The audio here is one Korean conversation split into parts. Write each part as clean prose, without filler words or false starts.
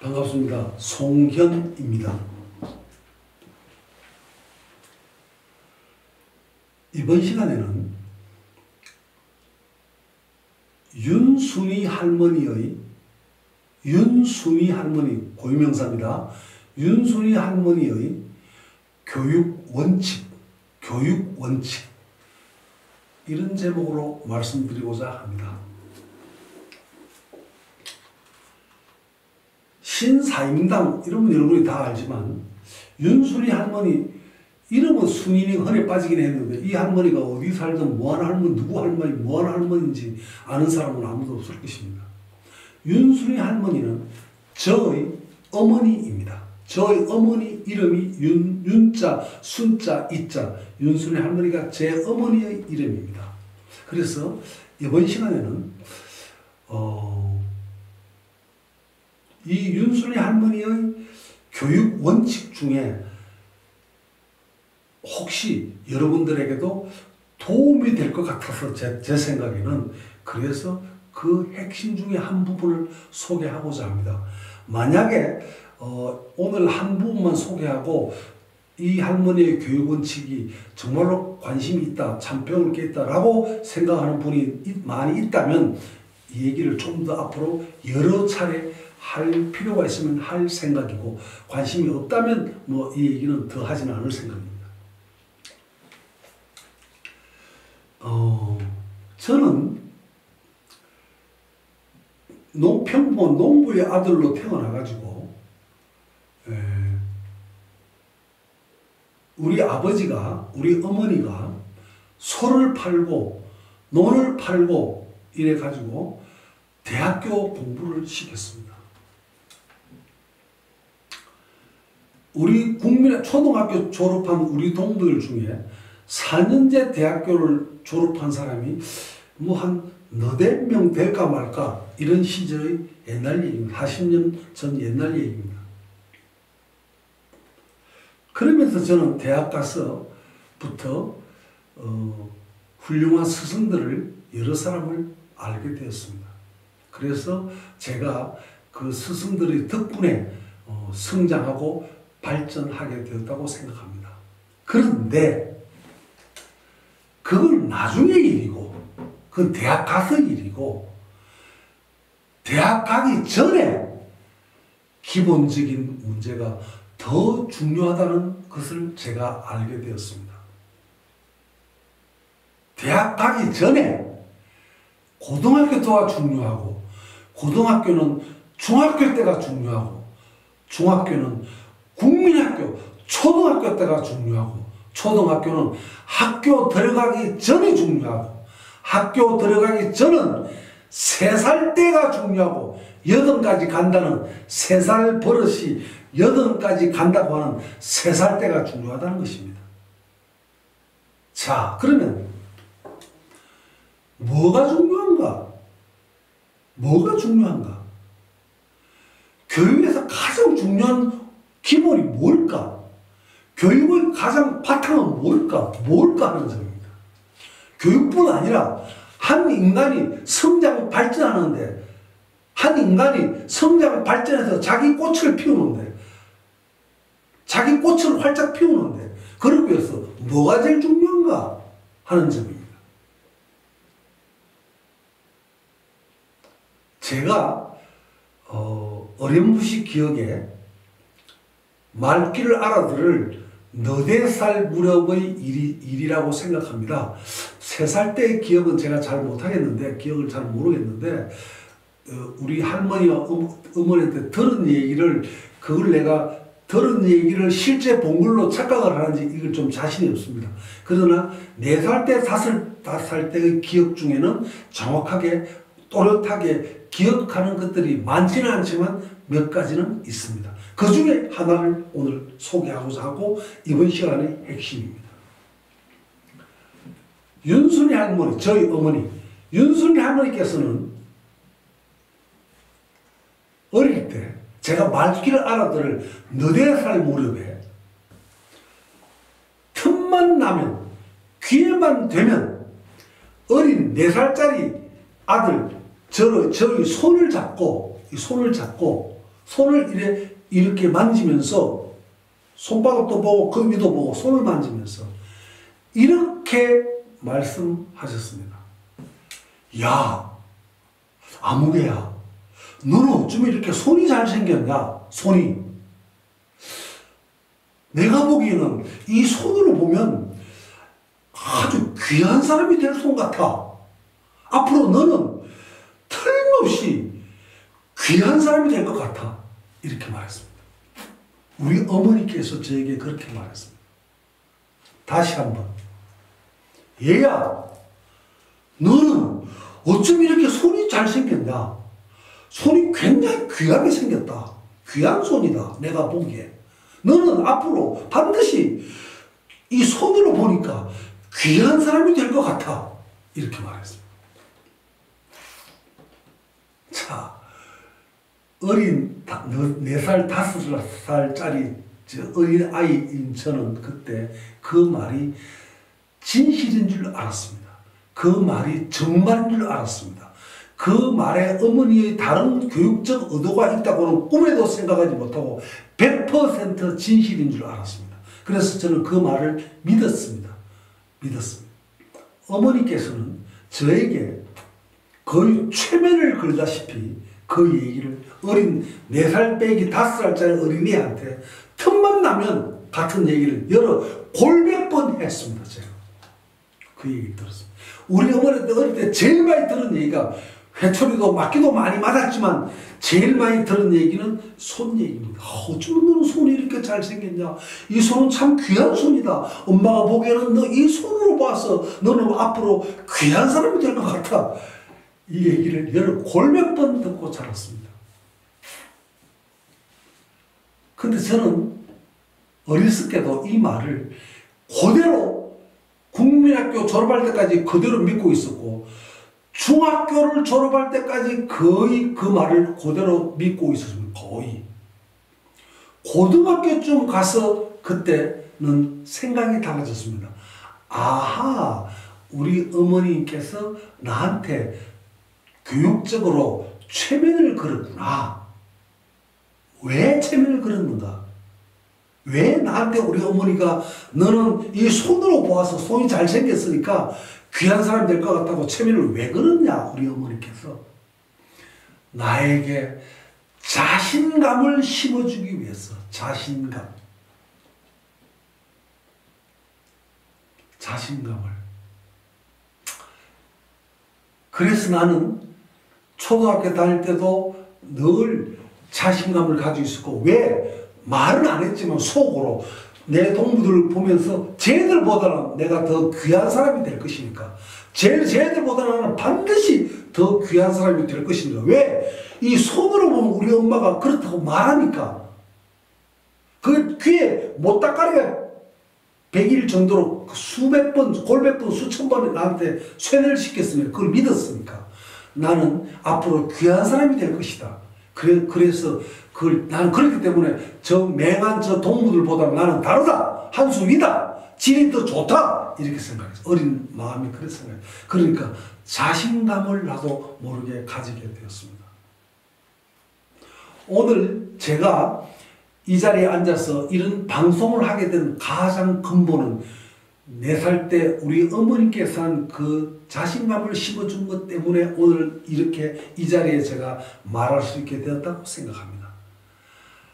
반갑습니다. 송현입니다. 이번 시간에는 윤순이 할머니 고유명사입니다. 윤순이 할머니의 교육원칙 이런 제목으로 말씀드리고자 합니다. 신사임당 이러면 여러분이 다 알지만 윤순이 할머니 이름은 순인이 흔해 빠지긴 했는데 이 할머니가 어디 살든 뭐하는 할머니, 누구 할머니, 뭐하는 할머니인지 아는 사람은 아무도 없을 것입니다. 윤순이 할머니는 저의 어머니입니다. 저의 어머니 이름이 윤자, 순자, 이자 윤순이 할머니가 제 어머니의 이름입니다. 그래서 이번 시간에는 이 윤순이 할머니의 교육 원칙 중에 혹시 여러분들에게도 도움이 될 것 같아서 제 생각에는 그래서 그 핵심 중에 한 부분을 소개하고자 합니다. 만약에 오늘 한 부분만 소개하고 이 할머니의 교육 원칙이 정말로 관심이 있다, 참 배울 게 있다라고 생각하는 분이 많이 있다면 이 얘기를 좀 더 앞으로 여러 차례 할 필요가 있으면 할 생각이고 관심이 없다면 뭐 이 얘기는 더 하지는 않을 생각입니다. 저는 평범한 농부의 아들로 태어나가지고 우리 아버지가, 우리 어머니가 소를 팔고 논을 팔고 이래가지고 대학교 공부를 시켰습니다. 우리 초등학교 졸업한 우리 동들 중에 4년제 대학교를 졸업한 사람이 뭐 한 너댓 명 될까 말까 이런 시절의 옛날 얘기입니다. 40년 전 옛날 얘기입니다. 그러면서 저는 대학 가서부터 훌륭한 스승들을 여러 사람을 알게 되었습니다. 그래서 제가 그 스승들의 덕분에 성장하고 발전하게 되었다고 생각합니다. 그런데 그건 나중의 일이고 그건 대학 가서 일이고 대학 가기 전에 기본적인 문제가 더 중요하다는 것을 제가 알게 되었습니다. 대학 가기 전에 고등학교 때가 중요하고 고등학교는 중학교 때가 중요하고 중학교는 국민학교, 초등학교 때가 중요하고 초등학교는 학교 들어가기 전이 중요하고 학교 들어가기 전은 3살 때가 중요하고 8까지 간다는 3살 버릇이 8까지 간다고 하는 3살 때가 중요하다는 것입니다. 자, 그러면 뭐가 중요한가? 뭐가 중요한가? 교육에서 가장 중요한 기본이 뭘까? 교육의 가장 바탕은 뭘까 하는 점입니다. 교육뿐 아니라 한 인간이 성장 발전하는데 한 인간이 성장 발전해서 자기 꽃을 피우는데 자기 꽃을 활짝 피우는데 그러기 위해서 뭐가 제일 중요한가 하는 점입니다. 제가 어렴풋이 기억에 말귀를 알아들을 4살 무렵의 일이라고 생각합니다. 3살 때의 기억은 제가 잘 못하겠는데 기억을 잘 모르겠는데 우리 할머니와 어머니한테 들은 얘기를 그걸 내가 들은 얘기를 실제 본 걸로 착각을 하는지 이걸 좀 자신이 없습니다. 그러나 4살 때, 5살 때의 기억 중에는 정확하게 또렷하게 기억하는 것들이 많지는 않지만 몇 가지는 있습니다. 그 중에 하나를 오늘 소개하고자 하고 이번 시간의 핵심입니다. 윤순이 할머니, 저희 어머니 윤순이 할머니께서는 어릴 때 제가 말귀를 알아들을 4살 무렵에 틈만 나면 기회만 되면 어린 4살짜리 아들 저희 손을 잡고 손을 이렇게 만지면서 손바닥도 보고 그 위도 보고 손을 만지면서 이렇게 말씀하셨습니다. 야, 아무개야, 너는 어쩜 이렇게 손이 잘생겼냐? 손이. 내가 보기에는 이 손으로 보면 아주 귀한 사람이 될 손 같아. 앞으로 너는 틀림없이 귀한 사람이 될 것 같아. 이렇게 말했습니다. 우리 어머니께서 저에게 그렇게 말했습니다. 다시 한번. 얘야, 너는 어쩜 이렇게 손이 잘생겼냐? 손이 굉장히 귀하게 생겼다. 귀한 손이다. 내가 보기에. 너는 앞으로 반드시 이 손으로 보니까 귀한 사람이 될 것 같아. 이렇게 말했습니다. 자, 어린 4살, 5살짜리 어린 아이인 저는 그때 그 말이 진실인 줄 알았습니다. 그 말이 정말인 줄 알았습니다. 그 말에 어머니의 다른 교육적 의도가 있다고는 꿈에도 생각하지 못하고 100% 진실인 줄 알았습니다. 그래서 저는 그 말을 믿었습니다. 어머니께서는 저에게 거의 최면을 걸다시피 그 얘기를 어린 4살 빼기 5살짜리 어린이한테 틈만 나면 같은 얘기를 골몇 번 했습니다. 제가 그 얘기를 들었습니다. 우리 어머니한테 어릴 때 제일 많이 들은 얘기가, 회초리도 맞기도 많이 맞았지만 제일 많이 들은 얘기는 손 얘기입니다. 어쩌면 너는 손이 이렇게 잘생겼냐? 이 손은 참 귀한 손이다. 엄마가 보기에는 너 이 손으로 봐서 너는 앞으로 귀한 사람이 될 것 같아. 이 얘기를 골몇 번 듣고 자랐습니다. 근데 저는 어렸을 때도 이 말을 그대로 국민학교 졸업할 때까지 그대로 믿고 있었고, 중학교를 졸업할 때까지 거의 그 말을 그대로 믿고 있었습니다. 거의. 고등학교쯤 가서 그때는 생각이 달라졌습니다. 아하, 우리 어머니께서 나한테 교육적으로 최면을 걸었구나. 왜 최면을 걸었는가? 왜 나한테 우리 어머니가 너는 이 손으로 보아서 손이 잘생겼으니까 귀한 사람 될 것 같다고 최면을 왜 걸었냐? 우리 어머니께서 나에게 자신감을 심어주기 위해서. 자신감을. 그래서 나는 초등학교 다닐 때도 늘 자신감을 가지고 있었고, 왜? 말은 안 했지만 속으로 내 동무들을 보면서 쟤들보다는 내가 더 귀한 사람이 될 것이니까, 쟤들보다는 나는 반드시 더 귀한 사람이 될 것이니까. 왜? 이 손으로 보면 우리 엄마가 그렇다고 말하니까. 그 귀에 못다가리가 100일 정도로 수백 번, 골백 번, 수천 번 나한테 쇠뇌를 시켰으니까, 그걸 믿었으니까 나는 앞으로 귀한 사람이 될 것이다. 그래서 나는 그렇기 때문에 저 맹한 저 동무들보다 나는 다르다. 한 수 위다. 질이 더 좋다. 이렇게 생각했어. 어린 마음이 그렇게 생각했어. 그러니까 자신감을 나도 모르게 가지게 되었습니다. 오늘 제가 이 자리에 앉아서 이런 방송을 하게 된 가장 근본은 4살 때 우리 어머니께서 한 그 자신감을 심어준 것 때문에 오늘 이렇게 이 자리에 제가 말할 수 있게 되었다고 생각합니다.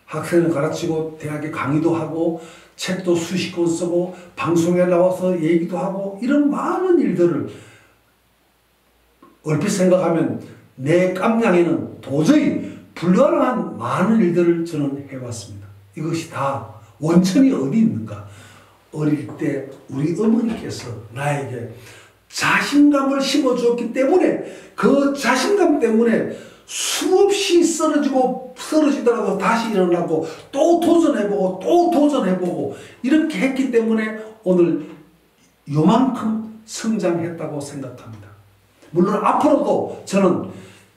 학생을 가르치고 대학에 강의도 하고 책도 수십 권 쓰고 방송에 나와서 얘기도 하고 이런 많은 일들을 얼핏 생각하면 내 깜냥에는 도저히 불가능한 많은 일들을 저는 해왔습니다. 이것이 다 원천이 어디 있는가? 어릴 때 우리 어머니께서 나에게 자신감을 심어주었기 때문에 그 자신감 때문에 수없이 쓰러지더라도 다시 일어나고 또 도전해보고 이렇게 했기 때문에 오늘 요만큼 성장했다고 생각합니다. 물론 앞으로도 저는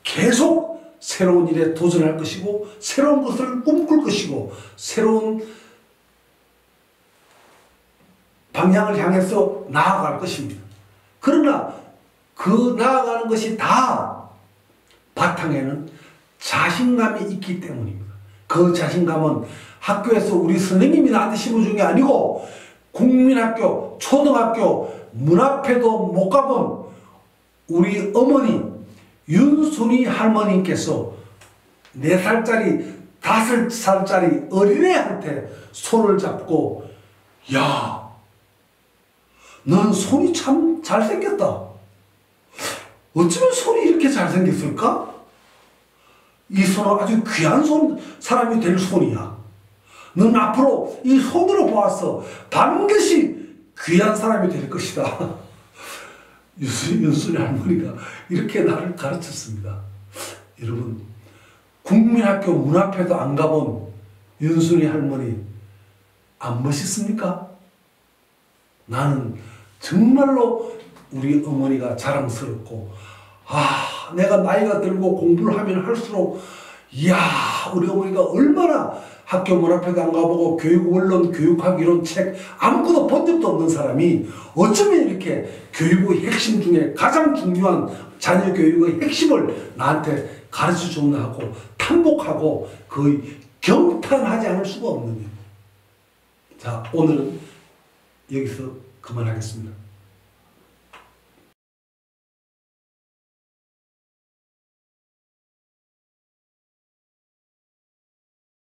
계속 새로운 일에 도전할 것이고 새로운 것을 꿈꿀 것이고 새로운 방향을 향해서 나아갈 것입니다. 그러나 그 나아가는 것이 다 바탕에는 자신감이 있기 때문입니다. 그 자신감은 학교에서 우리 선생님이 나한테 심어준 게 아니고 국민학교, 초등학교 문 앞에도 못 가본 우리 어머니 윤순이 할머니께서 4살짜리 5살짜리 어린애한테 손을 잡고 야, 넌 손이 참 잘생겼다. 어쩌면 손이 이렇게 잘생겼을까? 이 손은 아주 귀한 사람이 될 손이야. 넌 앞으로 이 손으로 보아서 반드시 귀한 사람이 될 것이다. 윤순이 할머니가 이렇게 나를 가르쳤습니다. 여러분, 국민학교 문 앞에도 안 가본 윤순이 할머니 안 멋있습니까? 나는 정말로 우리 어머니가 자랑스럽고, 내가 나이가 들고 공부를 하면 할수록 이야, 우리 어머니가 얼마나 학교 문 앞에도 안 가보고 교육원론, 교육학 이론 책 아무것도 본 적도 없는 사람이 어쩌면 이렇게 교육의 핵심 중에 가장 중요한 자녀 교육의 핵심을 나한테 가르쳐 줬나 하고 탐복하고 거의 경탄하지 않을 수가 없는 일. 자, 오늘은 여기서 그만하겠습니다.